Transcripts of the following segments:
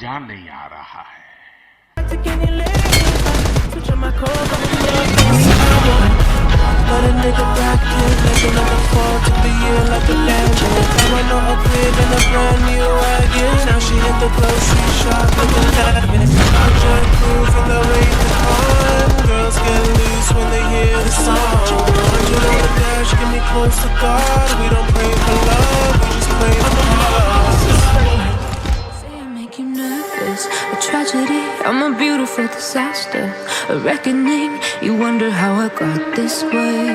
मजा नहीं आ रहा है। Let a nigga back in, like another fall to the year like a Lambo. Now I know her crib in a brand new wagon. Now she hit the grocery shop looking fabulous. I jet cruise from the way to on. Girls get loose when they hear the song. 100 on the dash, get me close to God. We don't pray for love, we just pray for love. Say I make you nervous, a tragedy, I'm a beautiful disaster, a reckoning. You wonder how I got this way.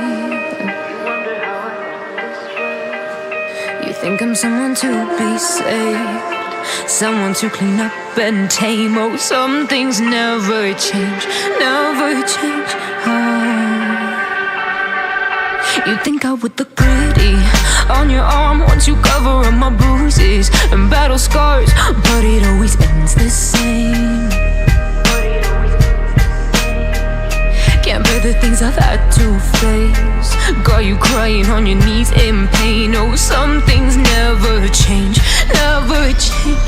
You think I'm someone to be saved, someone to clean up and tame. Oh, some things never change, never change. You think I would look pretty on your arm once you cover up my bruises and battle scars, but it always ends the same. Can't bear the things I've had to face. Got you crying on your knees in pain. Oh, some things never change, never change.